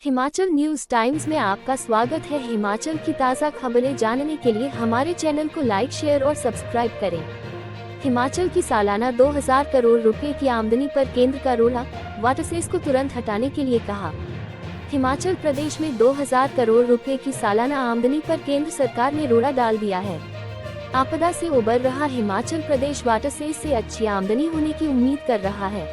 Himachal news times में आपका स्वागत है। हिमाचल की ताज़ा खबरें जानने के लिए हमारे चैनल को लाइक, शेयर और सब्सक्राइब करें। हिमाचल की सालाना 2000 करोड़ रुपए की आमदनी पर केंद्र का रोड़ा, वाटर सेस को तुरंत हटाने के लिए कहा। हिमाचल प्रदेश में 2000 करोड़ रुपए की सालाना आमदनी पर केंद्र सरकार ने रोड़ा डाल दिया है। आपदा से उबर रहा हिमाचल प्रदेश वाटर सेस से अच्छी आमदनी होने की उम्मीद कर रहा है।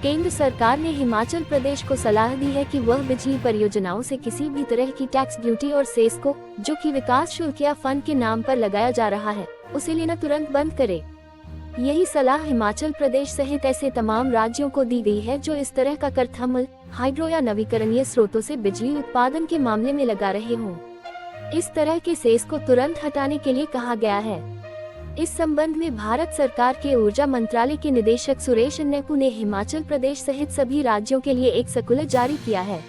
केंद्र सरकार ने हिमाचल प्रदेश को सलाह दी है कि वह बिजली परियोजनाओं से किसी भी तरह की टैक्स, ड्यूटी और सेस को, जो कि विकास शुल्क या फंड के नाम पर लगाया जा रहा है, उसे लेना तुरंत बंद करे। यही सलाह हिमाचल प्रदेश सहित ऐसे तमाम राज्यों को दी गई है जो इस तरह का कर थर्मल, हाइड्रो या नवीकरणीय स्रोतों से बिजली उत्पादन के मामले में लगा रहे हों। इस तरह के सेस को तुरंत हटाने के लिए कहा गया है। इस संबंध में भारत सरकार के ऊर्जा मंत्रालय के निदेशक सुरेश अन्नपू ने हिमाचल प्रदेश सहित सभी राज्यों के लिए एक सर्कुलर जारी किया है।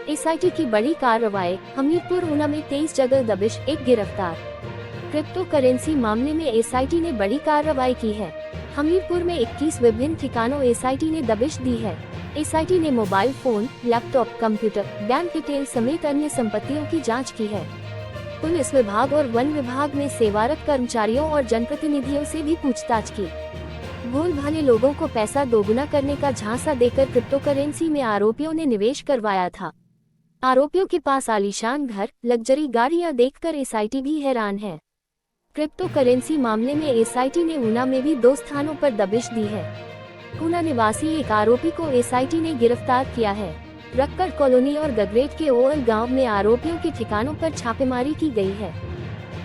एसआईटी की बड़ी कार्रवाई, हमीरपुर ऊना में 23 जगह दबिश, 1 गिरफ्तार। क्रिप्टो करेंसी मामले में एसआईटी ने बड़ी कार्रवाई की है। हमीरपुर में 21 विभिन्न ठिकानों एसआईटी ने दबिश दी है। एसआईटी ने mobile phone, laptop, computer, bank detail समेत अन्य संपत्तियों की जाँच की है। पुलिस विभाग और वन विभाग ने सेवारत कर्मचारियों और जनप्रतिनिधियों से भी पूछताछ की। भोल भाले लोगों को पैसा दोगुना करने का झांसा देकर क्रिप्टो करेंसी में आरोपियों ने निवेश करवाया था। आरोपियों के पास आलीशान घर, लग्जरी गाड़ियां देखकर एसआईटी भी हैरान है। क्रिप्टो करेंसी मामले में एसआईटी ने ऊना में भी 2 स्थानों पर दबिश दी है। ऊना निवासी एक आरोपी को एसआईटी ने गिरफ्तार किया है। रक्कड़ कॉलोनी और गगरेट के ओयल गांव में आरोपियों के ठिकानों पर छापेमारी की गई है।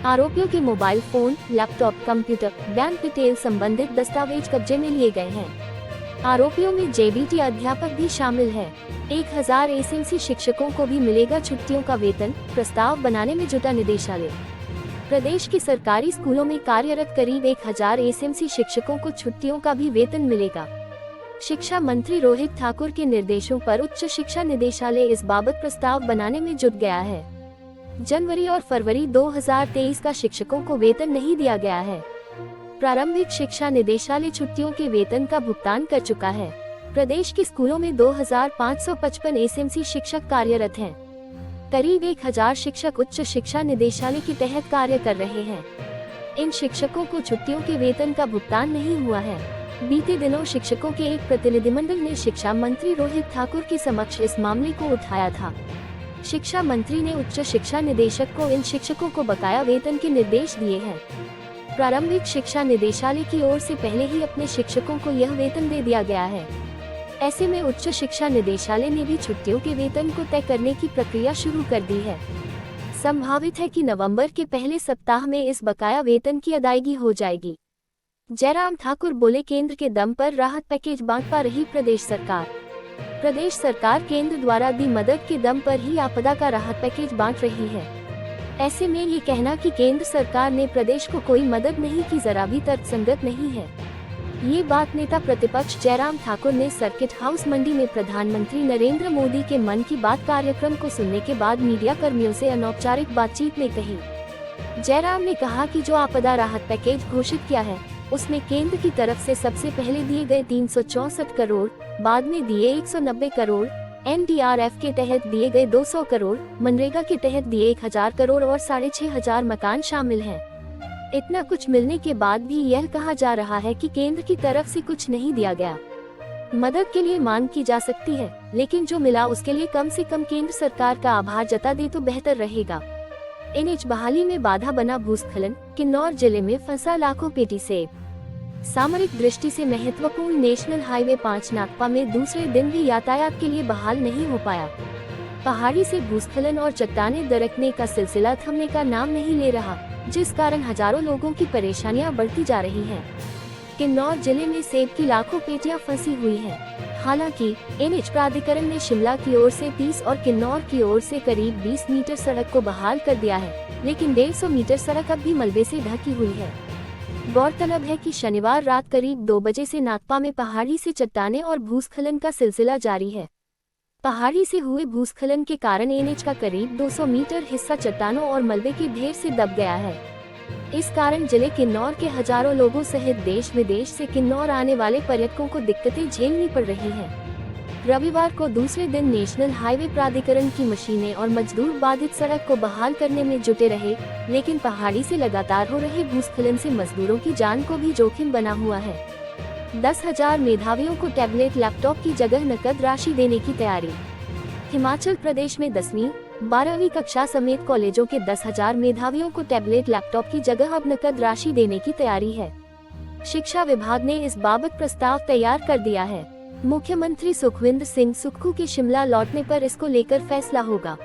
आरोपियों के mobile phone, laptop, computer, bank detail संबंधित दस्तावेज कब्जे में लिए गए हैं। आरोपियों में जेबीटी अध्यापक भी शामिल है। 1000 एसएमसी शिक्षकों को भी मिलेगा छुट्टियों का वेतन, प्रस्ताव बनाने में जुटा निदेशालय। प्रदेश के सरकारी स्कूलों में कार्यरत करीब 1000 एसएमसी शिक्षकों को छुट्टियों का भी वेतन मिलेगा। शिक्षा मंत्री रोहित ठाकुर के निर्देशों पर उच्च शिक्षा निदेशालय इस बाबत प्रस्ताव बनाने में जुट गया है। जनवरी और फरवरी 2023 का शिक्षकों को वेतन नहीं दिया गया है। प्रारंभिक शिक्षा निदेशालय छुट्टियों के वेतन का भुगतान कर चुका है। प्रदेश के स्कूलों में 2555 एसएमसी शिक्षक कार्यरत हैं। करीब 1000 शिक्षक उच्च शिक्षा निदेशालय के तहत कार्य कर रहे हैं। इन शिक्षकों को छुट्टियों के वेतन का भुगतान नहीं हुआ है। बीते दिनों शिक्षकों के एक प्रतिनिधिमंडल ने शिक्षा मंत्री रोहित ठाकुर के समक्ष इस मामले को उठाया था। शिक्षा मंत्री ने उच्च शिक्षा निदेशक को इन शिक्षकों को बकाया वेतन के निर्देश दिए हैं। प्रारंभिक शिक्षा निदेशालय की ओर से पहले ही अपने शिक्षकों को यह वेतन दे दिया गया है। ऐसे में उच्च शिक्षा निदेशालय ने भी छुट्टियों के वेतन को तय करने की प्रक्रिया शुरू कर दी है। संभावित है कि नवंबर के पहले सप्ताह में इस बकाया वेतन की अदायगी हो जाएगी। जयराम ठाकुर बोले, केंद्र के दम पर राहत पैकेज बांट पा रही प्रदेश सरकार। प्रदेश सरकार केंद्र द्वारा दी मदद के दम पर ही आपदा का राहत पैकेज बांट रही है। ऐसे में ये कहना कि केंद्र सरकार ने प्रदेश को कोई मदद नहीं की जरा भी तर्कसंगत नहीं है। ये बात नेता प्रतिपक्ष जयराम ठाकुर ने सर्किट हाउस मंडी में प्रधानमंत्री नरेंद्र मोदी के मन की बात कार्यक्रम को सुनने के बाद मीडिया कर्मियों से अनौपचारिक बातचीत में कही। जयराम ने कहा कि जो आपदा राहत पैकेज घोषित किया है, उसमें केंद्र की तरफ से सबसे पहले दिए गए 364 करोड़, बाद में दिए 190 करोड़, एनडीआरएफ के तहत दिए गए 200 करोड़, मनरेगा के तहत दिए 1000 करोड़ और 6500 मकान शामिल हैं। इतना कुछ मिलने के बाद भी यह कहा जा रहा है कि केंद्र की तरफ से कुछ नहीं दिया गया। मदद के लिए मांग की जा सकती है, लेकिन जो मिला उसके लिए कम से कम केंद्र सरकार का आभार जता दे तो बेहतर रहेगा। एनएच बहाली में बाधा बना भूस्खलन, किन्नौर जिले में फंसा लाखों पेटी सेब। सामरिक दृष्टि से महत्वपूर्ण नेशनल हाईवे 5 नागपा में दूसरे दिन भी यातायात के लिए बहाल नहीं हो पाया। पहाड़ी से भूस्खलन और चट्टानें दरकने का सिलसिला थमने का नाम नहीं ले रहा, जिस कारण हजारों लोगों की परेशानियां बढ़ती जा रही हैं। किन्नौर जिले में सेब की लाखों पेटियां फंसी हुई हैं। हालांकि एनएच प्राधिकरण ने शिमला की ओर से 30 और किन्नौर की ओर से करीब 20 मीटर सड़क को बहाल कर दिया है, लेकिन 150 मीटर सड़क अब भी मलबे से ढकी हुई है। गौरतलब है कि शनिवार रात करीब 2 बजे से नागपा में पहाड़ी से चट्टानें और भूस्खलन का सिलसिला जारी है। पहाड़ी से हुए भूस्खलन के कारण एनएच का करीब 200 मीटर हिस्सा चट्टानों और मलबे के ढेर से दब गया है। इस कारण जिले किन्नौर के हजारों लोगों सहित देश विदेश से किन्नौर आने वाले पर्यटकों को दिक्कतें झेलनी पड़ रही हैं। रविवार को दूसरे दिन नेशनल हाईवे प्राधिकरण की मशीनें और मजदूर बाधित सड़क को बहाल करने में जुटे रहे, लेकिन पहाड़ी से लगातार हो रहे भूस्खलन से मजदूरों की जान को भी जोखिम बना हुआ है। 10,000 मेधावियों को टैबलेट लैपटॉप की जगह नकद राशि देने की तैयारी। हिमाचल प्रदेश में 10वीं 12वीं कक्षा समेत कॉलेजों के 10,000 मेधावियों को टैबलेट लैपटॉप की जगह अब नकद राशि देने की तैयारी है। शिक्षा विभाग ने इस बाबत प्रस्ताव तैयार कर दिया है। मुख्यमंत्री सुखविंदर सिंह सुक्खू के शिमला लौटने पर इसको लेकर फैसला होगा।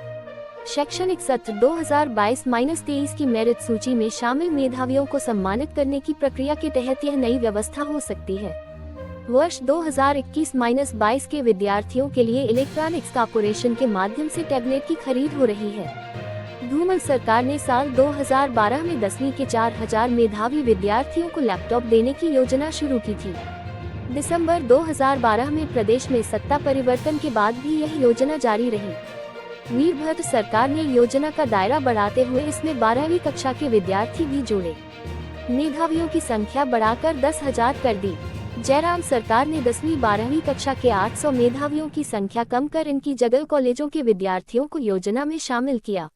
शैक्षणिक सत्र 2022-23 की मेरिट सूची में शामिल मेधावियों को सम्मानित करने की प्रक्रिया के तहत यह नई व्यवस्था हो सकती है। वर्ष 2021-22 के विद्यार्थियों के लिए इलेक्ट्रॉनिक्स कॉर्पोरेशन के माध्यम से टैबलेट की खरीद हो रही है। धूमल सरकार ने साल 2012 में 10वीं के 4,000 मेधावी विद्यार्थियों को लैपटॉप देने की योजना शुरू की थी। दिसंबर 2012 में प्रदेश में सत्ता परिवर्तन के बाद भी यह योजना जारी रही। वीरभद्र सरकार ने योजना का दायरा बढ़ाते हुए इसमें 12वीं कक्षा के विद्यार्थी भी जोड़े। मेधावियों की संख्या बढ़ाकर 10,000 कर दी। जयराम सरकार ने 10वीं 12वीं कक्षा के 800 मेधावियों की संख्या कम कर इनकी जगह कॉलेजों के विद्यार्थियों को योजना में शामिल किया।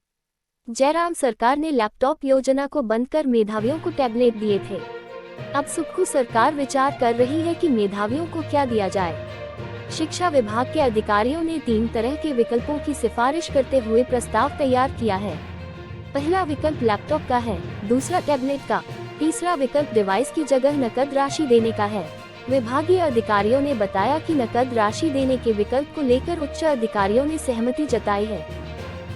जयराम सरकार ने लैपटॉप योजना को बंद कर मेधावियों को टैबलेट दिए थे। अब सुक्खू सरकार विचार कर रही है कि मेधावियों को क्या दिया जाए। शिक्षा विभाग के अधिकारियों ने 3 तरह के विकल्पों की सिफारिश करते हुए प्रस्ताव तैयार किया है। पहला विकल्प लैपटॉप का है, दूसरा टैबलेट का, तीसरा विकल्प डिवाइस की जगह नकद राशि देने का है। विभागीय अधिकारियों ने बताया कि नकद राशि देने के विकल्प को लेकर उच्च अधिकारियों ने सहमति जताई है।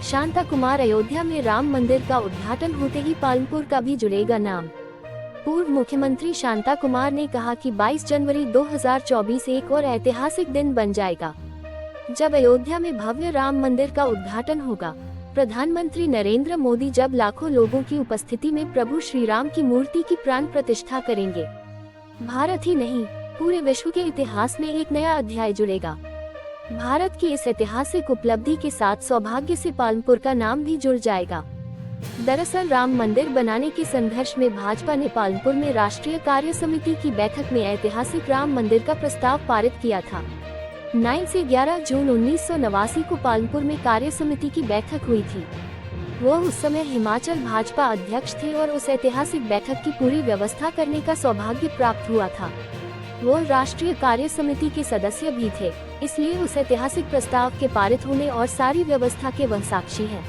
शांता कुमार अयोध्या में राम मंदिर का उद्घाटन होते ही पालमपुर का भी जुड़ेगा नाम। पूर्व मुख्यमंत्री शांता कुमार ने कहा कि 22 जनवरी 2024 एक और ऐतिहासिक दिन बन जाएगा, जब अयोध्या में भव्य राम मंदिर का उद्घाटन होगा। प्रधानमंत्री नरेंद्र मोदी जब लाखों लोगों की उपस्थिति में प्रभु श्री राम की मूर्ति की प्राण प्रतिष्ठा करेंगे। भारत ही नहीं, पूरे विश्व के इतिहास में एक नया अध्याय जुड़ेगा। भारत की इस ऐतिहासिक उपलब्धि के साथ सौभाग्य से पालमपुर का नाम भी जुड़ जाएगा। दरअसल राम मंदिर बनाने के संघर्ष में भाजपा ने पालमपुर में राष्ट्रीय कार्य समिति की बैठक में ऐतिहासिक राम मंदिर का प्रस्ताव पारित किया था। 9 से 11 जून 1989 को पालमपुर में कार्य समिति की बैठक हुई थी। वो उस समय हिमाचल भाजपा अध्यक्ष थे और उस ऐतिहासिक बैठक की पूरी व्यवस्था करने का सौभाग्य प्राप्त हुआ था। वो राष्ट्रीय कार्य समिति के सदस्य भी थे, इसलिए उस ऐतिहासिक प्रस्ताव के पारित होने और सारी व्यवस्था के वह साक्षी हैं।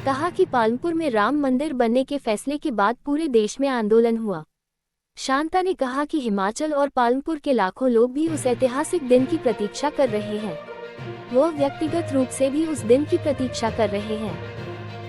कहा कि पालमपुर में राम मंदिर बनने के फैसले के बाद पूरे देश में आंदोलन हुआ। शांता ने कहा कि हिमाचल और पालमपुर के लाखों लोग भी उस ऐतिहासिक दिन की प्रतीक्षा कर रहे हैं। वो व्यक्तिगत रूप से भी उस दिन की प्रतीक्षा कर रहे हैं।